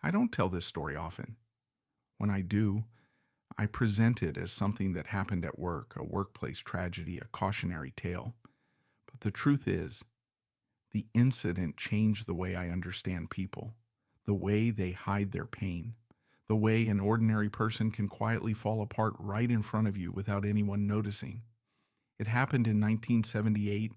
I don't tell this story often. When I do, I present it as something that happened at work, a workplace tragedy, a cautionary tale. But the truth is, the incident changed the way I understand people, the way they hide their pain, the way an ordinary person can quietly fall apart right in front of you without anyone noticing. It happened in 1978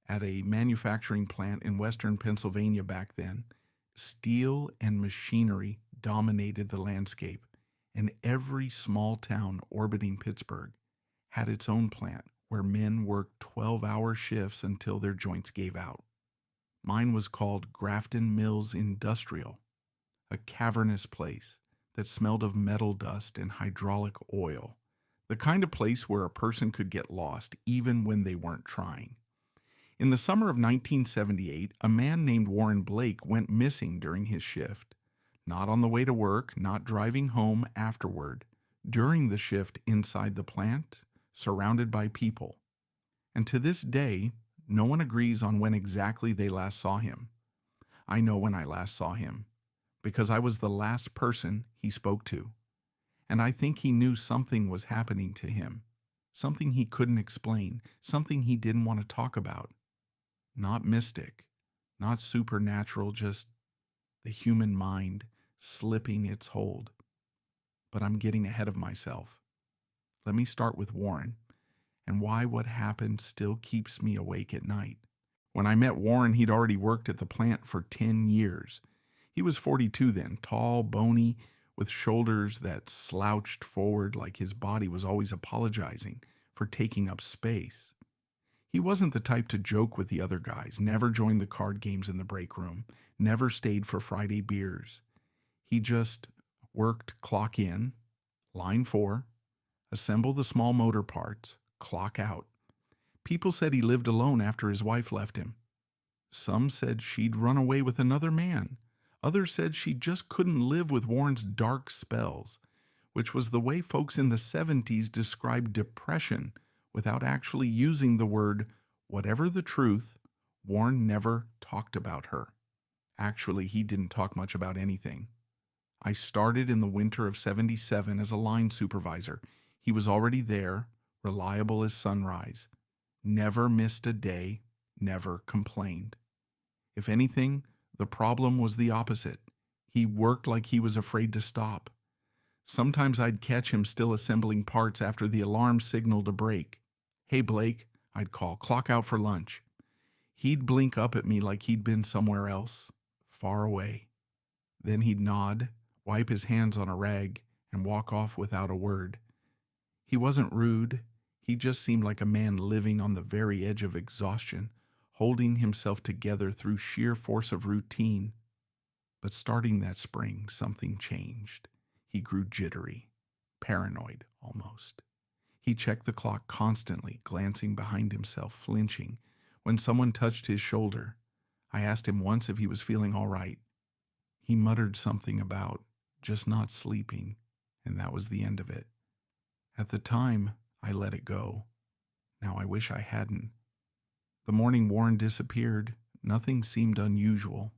at a manufacturing plant in western Pennsylvania back then. Steel and machinery dominated the landscape, and every small town orbiting Pittsburgh had its own plant where men worked 12-hour shifts until their joints gave out. Mine was called Grafton Mills Industrial, a cavernous place that smelled of metal dust and hydraulic oil, the kind of place where a person could get lost even when they weren't trying. In the summer of 1978, a man named Warren Blake went missing during his shift. Not on the way to work, not driving home afterward, during the shift inside the plant, surrounded by people. And to this day, no one agrees on when exactly they last saw him. I know when I last saw him, because I was the last person he spoke to. And I think he knew something was happening to him, something he couldn't explain, something he didn't want to talk about. Not mystic, not supernatural, just the human mind slipping its hold. But I'm getting ahead of myself. Let me start with Warren and why what happened still keeps me awake at night. When I met Warren, he'd already worked at the plant for 10 years. He was 42 then, tall, bony, with shoulders that slouched forward like his body was always apologizing for taking up space. He wasn't the type to joke with the other guys, never joined the card games in the break room, never stayed for Friday beers. He just worked clock in, line 4, assemble the small motor parts, clock out. People said he lived alone after his wife left him. Some said she'd run away with another man. Others said she just couldn't live with Warren's dark spells, which was the way folks in the 70s described depression without actually using the word. Whatever the truth, Warren never talked about her. Actually, he didn't talk much about anything. I started in the winter of 77 as a line supervisor. He was already there, reliable as sunrise. Never missed a day, never complained. If anything, the problem was the opposite. He worked like he was afraid to stop. Sometimes I'd catch him still assembling parts after the alarm signaled a break. "Hey, Blake," I'd call, "clock out for lunch." He'd blink up at me like he'd been somewhere else, far away. Then he'd nod, wipe his hands on a rag, and walk off without a word. He wasn't rude. He just seemed like a man living on the very edge of exhaustion, holding himself together through sheer force of routine. But starting that spring, something changed. He grew jittery, paranoid almost. He checked the clock constantly, glancing behind himself, flinching. When someone touched his shoulder, I asked him once if he was feeling all right. He muttered something about just not sleeping, and that was the end of it. At the time, I let it go. Now I wish I hadn't. The morning Warren disappeared, nothing seemed unusual.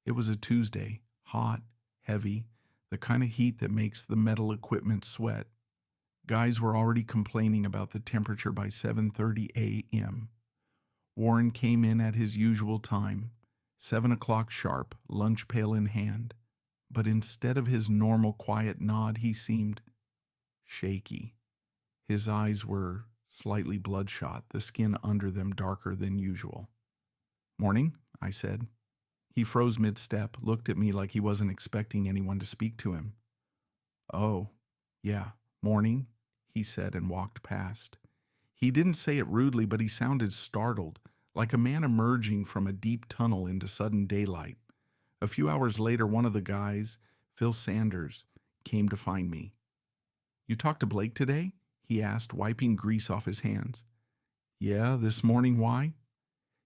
It was a Tuesday, hot, heavy, the kind of heat that makes the metal equipment sweat. Guys were already complaining about the temperature by 7:30 a.m. Warren came in at his usual time, 7 o'clock sharp, lunch pail in hand. But instead of his normal quiet nod, he seemed shaky. His eyes were slightly bloodshot, the skin under them darker than usual. "Morning," I said. He froze mid-step, looked at me like he wasn't expecting anyone to speak to him. "Oh, yeah, morning," he said and walked past. He didn't say it rudely, but he sounded startled, like a man emerging from a deep tunnel into sudden daylight. A few hours later, one of the guys, Phil Sanders, came to find me. "You talked to Blake today?" he asked, wiping grease off his hands. "Yeah, this morning. Why?"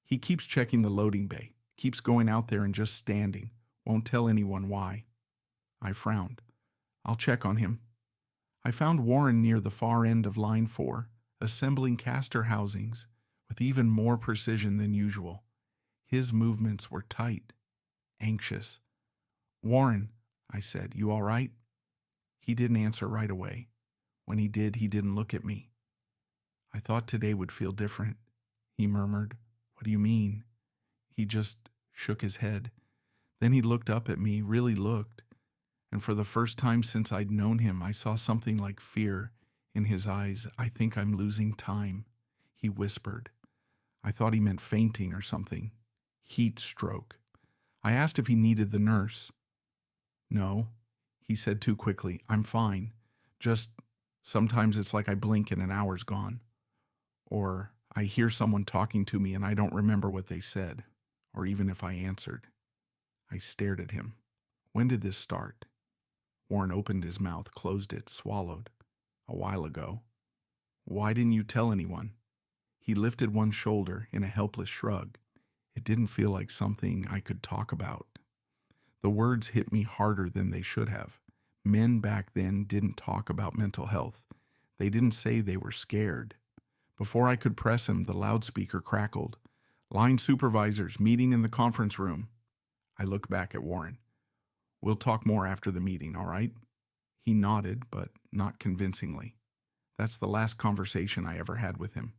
"He keeps checking the loading bay, keeps going out there and just standing, won't tell anyone why." I frowned. "I'll check on him." I found Warren near the far end of line 4, assembling caster housings with even more precision than usual. His movements were tight, anxious. "Warren, I said. You all right? He didn't answer right away. When he did, he didn't look at me. I thought today would feel different, he murmured. What do you mean? He just shook his head. Then he looked up at me, really looked, and for the first time since I'd known him, I saw something like fear in his eyes. I think I'm losing time, he whispered. I thought he meant fainting or something. Heat stroke. I asked if he needed the nurse. No, he said too quickly. I'm fine. Just sometimes it's like I blink and an hour's gone. Or I hear someone talking to me and I don't remember what they said, or even if I answered. I stared at him. When did this start? Warren opened his mouth, closed it, swallowed. A while ago. Why didn't you tell anyone? He lifted one shoulder in a helpless shrug. It didn't feel like something I could talk about. The words hit me harder than they should have. Men back then didn't talk about mental health. They didn't say they were scared. Before I could press him, the loudspeaker crackled. Line supervisors meeting in the conference room. I looked back at Warren. We'll talk more after the meeting, all right? He nodded, but not convincingly. That's the last conversation I ever had with him.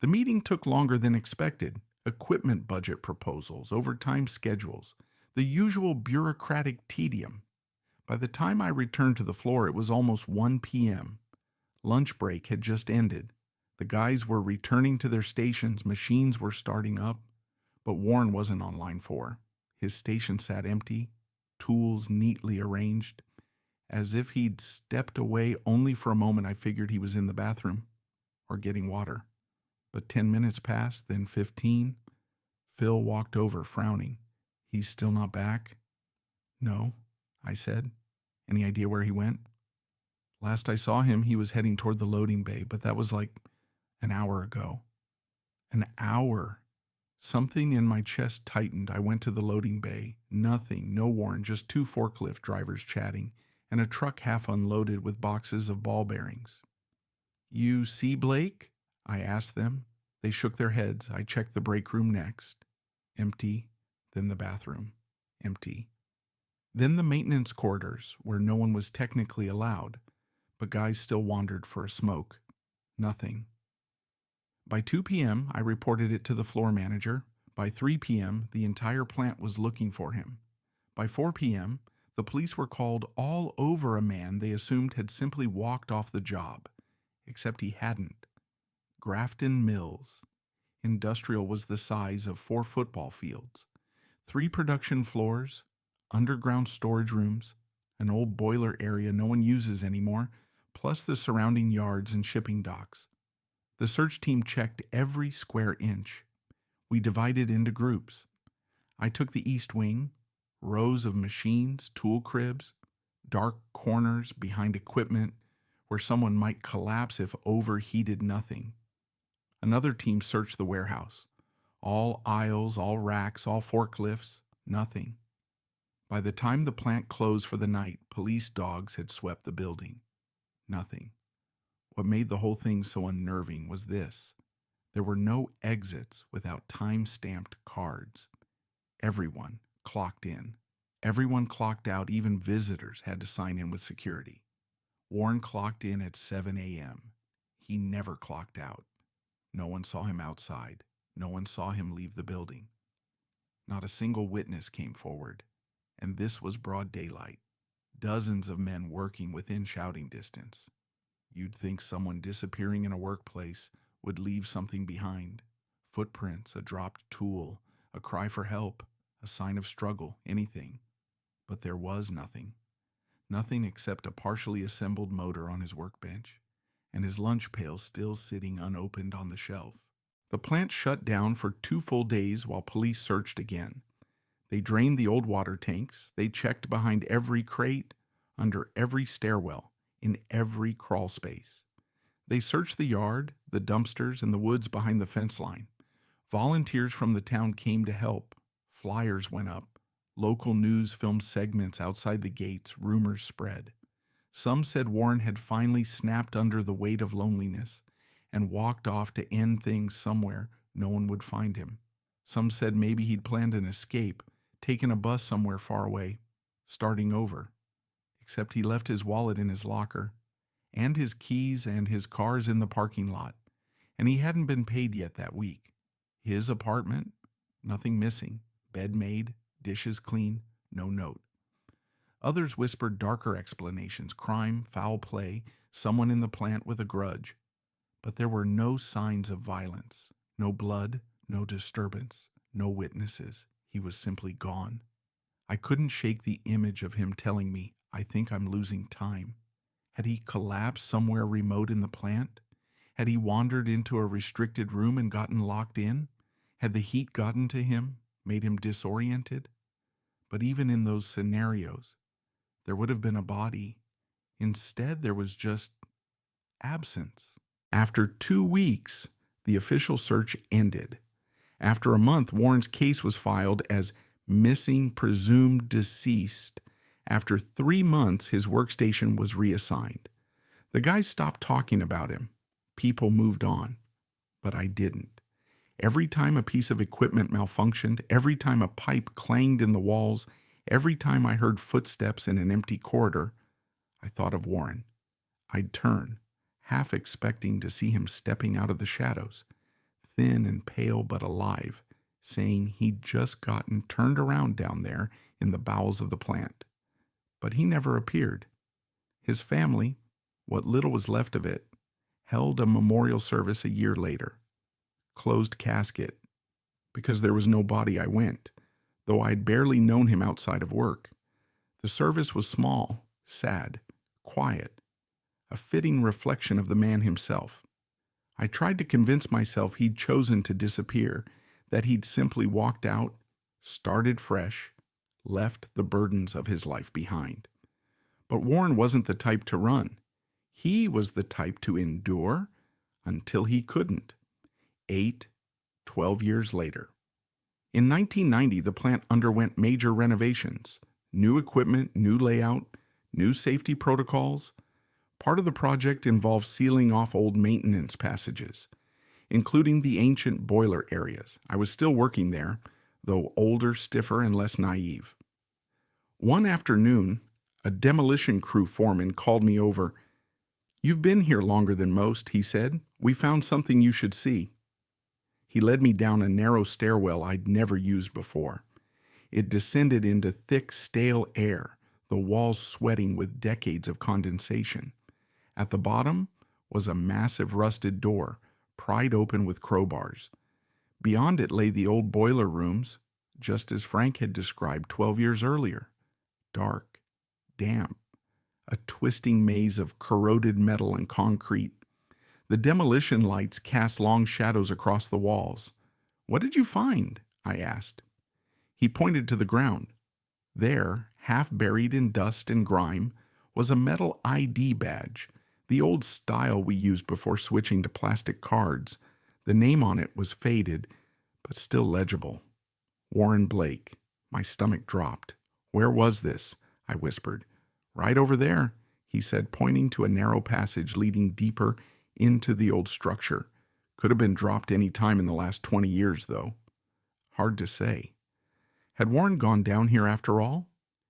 The meeting took longer than expected. Equipment budget proposals, overtime schedules, the usual bureaucratic tedium. By the time I returned to the floor, it was almost 1 p.m. Lunch break had just ended. The guys were returning to their stations, machines were starting up, but Warren wasn't on line 4. His station sat empty, tools neatly arranged. As if he'd stepped away only for a moment, I figured he was in the bathroom or getting water. But 10 minutes passed, then 15. Phil walked over, frowning. He's still not back? No, I said. Any idea where he went? Last I saw him, he was heading toward the loading bay, but that was like an hour ago. An hour. Something in my chest tightened. I went to the loading bay. Nothing, no Warren, just 2 forklift drivers chatting, and a truck half unloaded with boxes of ball bearings. You see Blake? I asked them. They shook their heads. I checked the break room next. Empty. Then the bathroom. Empty. Then the maintenance corridors, where no one was technically allowed, but guys still wandered for a smoke. Nothing. By 2 p.m., I reported it to the floor manager. By 3 p.m., the entire plant was looking for him. By 4 p.m., the police were called all over a man they assumed had simply walked off the job, except he hadn't. Grafton Mills. Industrial was the size of 4 football fields. 3 production floors, underground storage rooms, an old boiler area no one uses anymore, plus the surrounding yards and shipping docks. The search team checked every square inch. We divided into groups. I took the east wing, rows of machines, tool cribs, dark corners behind equipment where someone might collapse if overheated nothing. Another team searched the warehouse. All aisles, all racks, all forklifts, nothing. By the time the plant closed for the night, police dogs had swept the building. Nothing. What made the whole thing so unnerving was this. There were no exits without time-stamped cards. Everyone clocked in. Everyone clocked out. Even visitors had to sign in with security. Warren clocked in at 7 a.m. He never clocked out. No one saw him outside. No one saw him leave the building. Not a single witness came forward. And this was broad daylight. Dozens of men working within shouting distance. You'd think someone disappearing in a workplace would leave something behind. Footprints, a dropped tool, a cry for help, a sign of struggle, anything. But there was nothing. Nothing except a partially assembled motor on his workbench, and his lunch pail still sitting unopened on the shelf. The plant shut down for 2 full days while police searched again. They drained the old water tanks. They checked behind every crate, under every stairwell, in every crawl space. They searched the yard, the dumpsters, and the woods behind the fence line. Volunteers from the town came to help. Flyers went up. Local news filmed segments outside the gates. Rumors spread. Some said Warren had finally snapped under the weight of loneliness and walked off to end things somewhere no one would find him. Some said maybe he'd planned an escape, taken a bus somewhere far away, starting over. except he left his wallet in his locker, and his keys and his cars in the parking lot, and he hadn't been paid yet that week. His apartment, nothing missing, bed made, dishes clean, no note. Others whispered darker explanations: crime, foul play, someone in the plant with a grudge. But there were no signs of violence, no blood, no disturbance, no witnesses. He was simply gone. I couldn't shake the image of him telling me, "I think I'm losing time." Had he collapsed somewhere remote in the plant? Had he wandered into a restricted room and gotten locked in? Had the heat gotten to him, made him disoriented? But even in those scenarios, there would have been a body. Instead, there was just absence. After 2 weeks, the official search ended. After a month, Warren's case was filed as missing presumed deceased. After 3 months, his workstation was reassigned. The guys stopped talking about him. People moved on. But I didn't. Every time a piece of equipment malfunctioned, every time a pipe clanged in the walls, every time I heard footsteps in an empty corridor, I thought of Warren. I'd turn, half expecting to see him stepping out of the shadows, thin and pale but alive, saying he'd just gotten turned around down there in the bowels of the plant. But he never appeared. His family, what little was left of it, held a memorial service a year later. Closed casket. Because there was no body, I went, though I'd barely known him outside of work. The service was small, sad, quiet, a fitting reflection of the man himself. I tried to convince myself he'd chosen to disappear, that he'd simply walked out, started fresh, left the burdens of his life behind. But Warren wasn't the type to run. He was the type to endure until he couldn't. 12 years later. In 1990, the plant underwent major renovations. New equipment, new layout, new safety protocols. Part of the project involved sealing off old maintenance passages, including the ancient boiler areas. I was still working there, though older, stiffer, and less naive. One afternoon, a demolition crew foreman called me over. "You've been here longer than most," he said. "We found something you should see." He led me down a narrow stairwell I'd never used before. It descended into thick, stale air, the walls sweating with decades of condensation. At the bottom was a massive rusted door, pried open with crowbars. Beyond it lay the old boiler rooms, just as Frank had described 12 years earlier. Dark, damp, a twisting maze of corroded metal and concrete. The demolition lights cast long shadows across the walls. "What did you find?" I asked. He pointed to the ground. There, half buried in dust and grime, was a metal ID badge, the old style we used before switching to plastic cards. The name on it was faded, but still legible. Warren Blake. My stomach dropped. "Where was this?" I whispered. "Right over there," he said, pointing to a narrow passage leading deeper into the old structure. Could have been dropped any time in the last 20 years, though. Hard to say. Had Warren gone down here after all?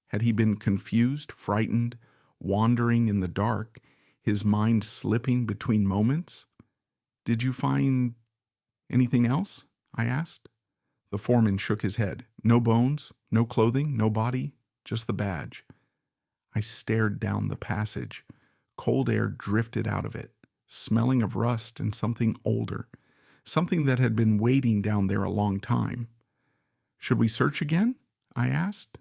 Had he been confused, frightened, wandering in the dark, his mind slipping between moments? "Did you find anything else?" I asked. The foreman shook his head. "No bones, no clothing, no body, just the badge." I stared down the passage. Cold air drifted out of it, smelling of rust and something older, something that had been waiting down there a long time. "Should we search again?" I asked.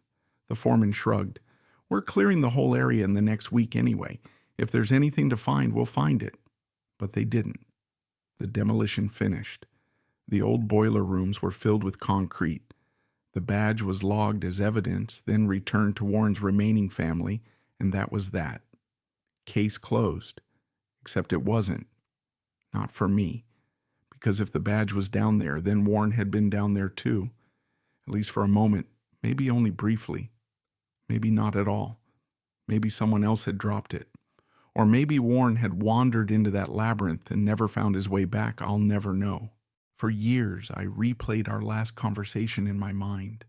The foreman shrugged. "We're clearing the whole area in the next week anyway. If there's anything to find, we'll find it." But they didn't. The demolition finished. The old boiler rooms were filled with concrete. The badge was logged as evidence, then returned to Warren's remaining family, and that was that. Case closed. Except it wasn't. Not for me. Because if the badge was down there, then Warren had been down there too. At least for a moment, maybe only briefly. Maybe not at all. Maybe someone else had dropped it. Or maybe Warren had wandered into that labyrinth and never found his way back. I'll never know. For years, I replayed our last conversation in my mind.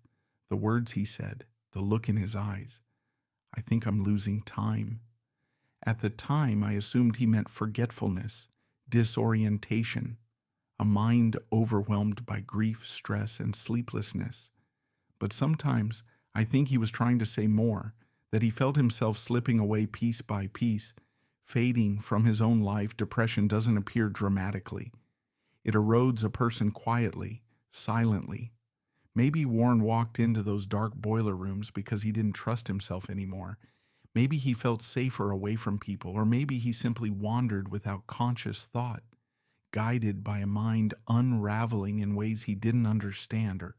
The words he said, the look in his eyes. I think I'm losing time. At the time, I assumed he meant forgetfulness, disorientation, a mind overwhelmed by grief, stress, and sleeplessness. But sometimes I think he was trying to say more, that he felt himself slipping away piece by piece, fading from his own life. Depression doesn't appear dramatically. It erodes a person quietly, silently. Maybe Warren walked into those dark boiler rooms because he didn't trust himself anymore. Maybe he felt safer away from people, or maybe he simply wandered without conscious thought, guided by a mind unraveling in ways he didn't understand, or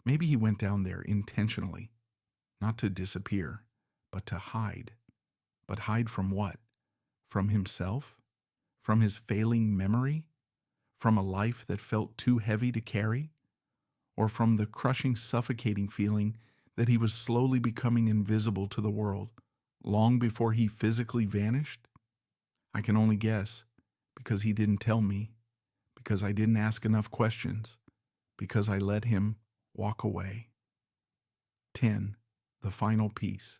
maybe he went down there intentionally, not to disappear, but to hide. But hide from what? From himself? From his failing memory? From a life that felt too heavy to carry? Or from the crushing, suffocating feeling that he was slowly becoming invisible to the world, long before he physically vanished? I can only guess, because he didn't tell me, because I didn't ask enough questions, because I let him walk away. 10. The final piece.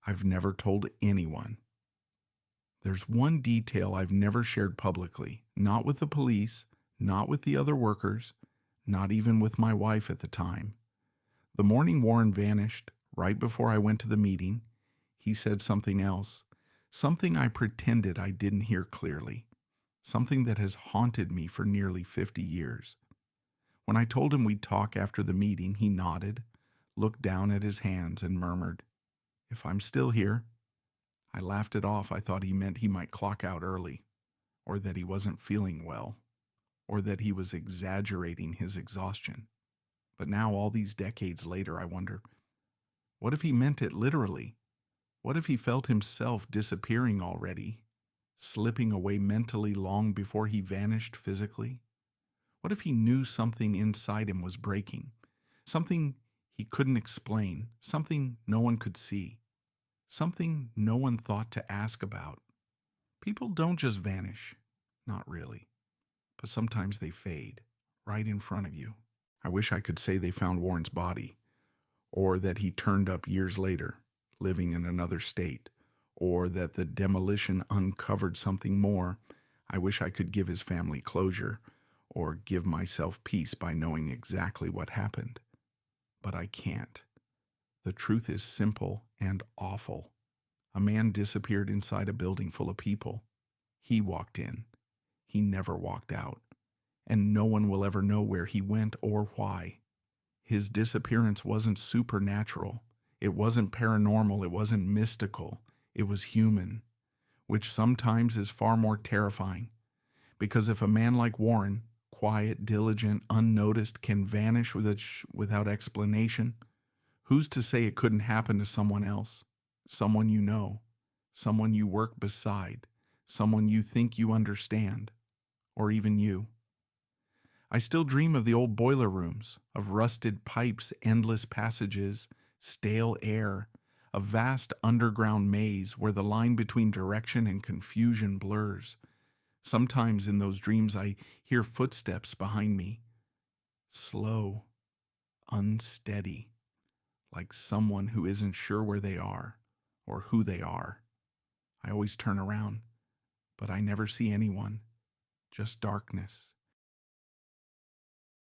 I've never told anyone. There's one detail I've never shared publicly, not with the police, not with the other workers, not even with my wife at the time. The morning Warren vanished, right before I went to the meeting, he said something else, something I pretended I didn't hear clearly, something that has haunted me for nearly 50 years. When I told him we'd talk after the meeting, he nodded, looked down at his hands, and murmured, "If I'm still here." I laughed it off. I thought he meant he might clock out early, or that he wasn't feeling well, or that he was exaggerating his exhaustion. But now, all these decades later, I wonder, what if he meant it literally? What if he felt himself disappearing already, slipping away mentally long before he vanished physically? What if he knew something inside him was breaking, something he couldn't explain, something no one could see, something no one thought to ask about? People don't just vanish, not really, but sometimes they fade right in front of you. I wish I could say they found Warren's body, or that he turned up years later, living in another state, or that the demolition uncovered something more. I wish I could give his family closure, or give myself peace by knowing exactly what happened. But I can't. The truth is simple and awful. A man disappeared inside a building full of people. He walked in. He never walked out. And no one will ever know where he went or why. His disappearance wasn't supernatural. It wasn't paranormal. It wasn't mystical. It was human, which sometimes is far more terrifying. Because if a man like Warren, quiet, diligent, unnoticed, can vanish without explanation, who's to say it couldn't happen to someone else? Someone you know, someone you work beside, someone you think you understand, or even you. I still dream of the old boiler rooms, of rusted pipes, endless passages, stale air, a vast underground maze where the line between direction and confusion blurs. Sometimes in those dreams I hear footsteps behind me, slow, unsteady, like someone who isn't sure where they are or who they are. I always turn around, but I never see anyone, just darkness